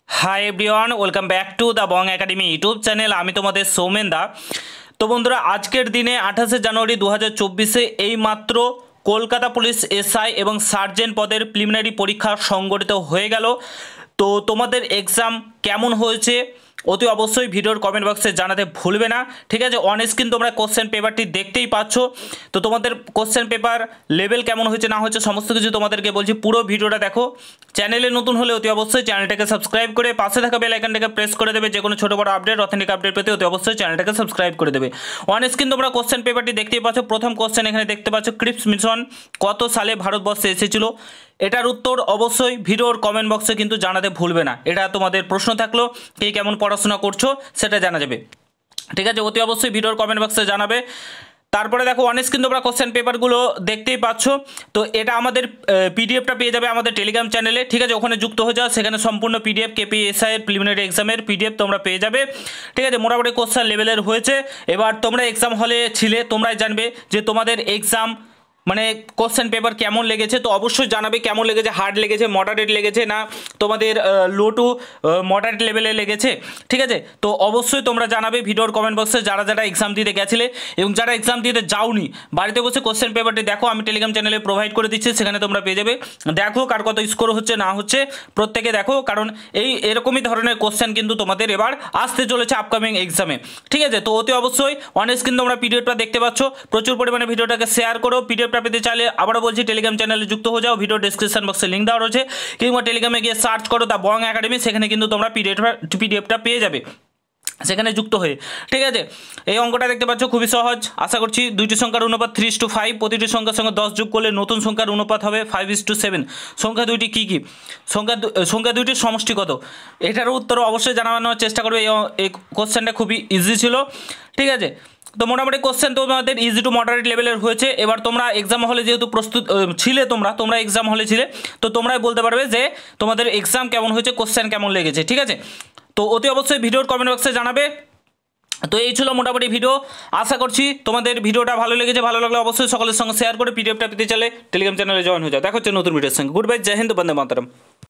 Hi everyone, welcome back to the Bong academy YouTube channel. আমি তোমাদের সৌমেন দা। তো বন্ধুরা, আজকের দিনে 28শে জানুয়ারি 2024 এই মাত্র কলকাতা পুলিশ এসআই এবং সার্জেন্ট পদের প্রিলিমিনারি পরীক্ষা সংগঠিত হয়ে গেল। তো তোমাদের এক্সাম কেমন হয়েছে অতি অবশ্যই ভিডিওর কমেন্ট বক্সে জানাতে ভুলবে না, ঠিক আছে। অন স্ক্রিন তোমরা কোশ্চেন পেপারটি দেখতেই পাচ্ছ। তো তোমাদের কোশ্চেন পেপার লেভেল কেমন হয়েছে না হয়েছে সমস্ত কিছু তোমাদেরকে বলছি, পুরো ভিডিওটা দেখো। চ্যানেলে নতুন হলে অতি অবশ্যই চ্যানেলটাকে সাবস্ক্রাইব করে পাশে থাকা বেল আইকনটাকে প্রেস করে দেবে। যে কোনো ছোটো বড় আপডেট, অথেন্টিক আপডেট পেতে অতি অবশ্যই চ্যানেলটাকে সাবস্ক্রাইব করে দেবে। অন স্ক্রিন তোমরা কোশ্চেন পেপারটি দেখতেই পাচ্ছ। প্রথম কোশ্চেন এখানে দেখতে পাচ্ছ, ক্রিপস মিশন কত সালে ভারতবর্ষে এসেছিল? এটার উত্তর অবশ্যই ভিডিওর কমেন্ট বক্সে কিন্তু জানাতে ভুলবে না। এটা তোমাদের প্রশ্ন থাকলো, কে কেমন পড়াশোনা করছো সেটা জানা যাবে, ঠিক আছে। অতি অবশ্যই ভিডিওর কমেন্ট বক্সে জানাবে। তারপরে দেখো অন স্ক্রিন তোমরা কোশ্চেন পেপারগুলো দেখতেই পাচ্ছ। তো এটা আমাদের পিডিএফটা পেয়ে যাবে আমাদের টেলিগ্রাম চ্যানেলে, ঠিক আছে। ওখানে যুক্ত হয়ে যাও, সেখানে সম্পূর্ণ পিডিএফ কেপিএসআই এর প্রিলিমিনারি এক্সামের পিডিএফ তোমরা পেয়ে যাবে, ঠিক আছে। মোটামুটি কোশ্চেন লেভেলের হয়েছে। এবার তোমরা এক্সাম হলে ছিলে, তোমরাই জানবে যে তোমাদের এক্সাম মানে কোশ্চেন পেপার কেমন লেগেছে। তো অবশ্যই জানাবে কেমন লেগেছে, হার্ড লেগেছে, মডারেট লেগেছে, না তোমাদের লো টু মডারেট লেভেলে লেগেছে, ঠিক আছে। তো অবশ্যই তোমরা জানাবে ভিডিওর কমেন্ট বক্সে যারা যারা এক্সাম দিতে গেছিলে এবং যারা এক্সাম দিতে যাওনি, বাড়িতে বসে কোশ্চেন পেপারটি দেখো, আমি টেলিগ্রাম চ্যানেলে প্রোভাইড করে দিচ্ছি, সেখানে তোমরা পেয়ে যাবে। দেখো কার কত স্কোর হচ্ছে না হচ্ছে প্রত্যেকে দেখো, কারণ এরকমই ধরনের কোশ্চেন কিন্তু তোমাদের এবার আসতে চলেছে আপকামিং এক্সামে, ঠিক আছে। তো অতি অবশ্যই অন স্ক্রিন তোমরা পিডিএফটা দেখতে পাচ্ছ, প্রচুর পরিমাণে ভিডিওটাকে শেয়ার করো। পিডিএফ পেতে চাইলে আবারও বলছি টেলিগ্রাম চ্যানেলে যুক্ত হয়ে যাও, ভিডিও ডেসক্রিপশন বক্সে লিঙ্ক দেওয়া রয়েছে, কিংবা টেলিগ্রামে গিয়ে সার্চ করো দ্য বং একাডেমি, সেখানে কিন্তু তোমরা পিডিএফটা পেয়ে যাবে সেখানে যুক্ত হয়ে, ঠিক আছে। এই অঙ্কটা দেখতে পাচ্ছ খুবই সহজ। আশা করছি দুইটি সংখ্যার অনুপাত 3:5, প্রতিটি সংখ্যার সঙ্গে 10 যোগ করলে নতুন সংখ্যার অনুপাত হবে 5:7। সংখ্যা দুইটি কী কী? সংখ্যা দুইটির সমষ্টি কত? এটার উত্তর অবশ্যই জানানোর চেষ্টা করবে। এই কোশ্চেনটা খুবই ইজি ছিল, ঠিক আছে। তো মোটামুটি কোশ্চেন তোমাদের ইজি টু মডারেট লেভেলের হয়েছে। এবার তোমরা এক্সাম হলে যেহেতু প্রস্তুত ছিলে, তোমরা এক্সাম হলে ছিলে, তো তোমরাই বলতে পারবে যে তোমাদের এক্সাম কেমন হয়েছে, কোশ্চেন কেমন লেগেছে, ঠিক আছে। তো অতি অবশ্যই ভিডিওর কমেন্ট বক্সে জানাবে। তো এই ছিল মোটামুটি ভিডিও। আশা করছি তোমাদের ভিডিওটা ভালো লেগেছে। ভালো লাগলে অবশ্যই সকলের সঙ্গে শেয়ার করে পিডিএফটা পেতে চাইলে টেলিগ্রাম চ্যানেলে জয়েন হয়ে যাও। দেখা হচ্ছে নতুন ভিডিওর সঙ্গে। গুড বাই, জয় হিন্দ, বন্দে মাতরম।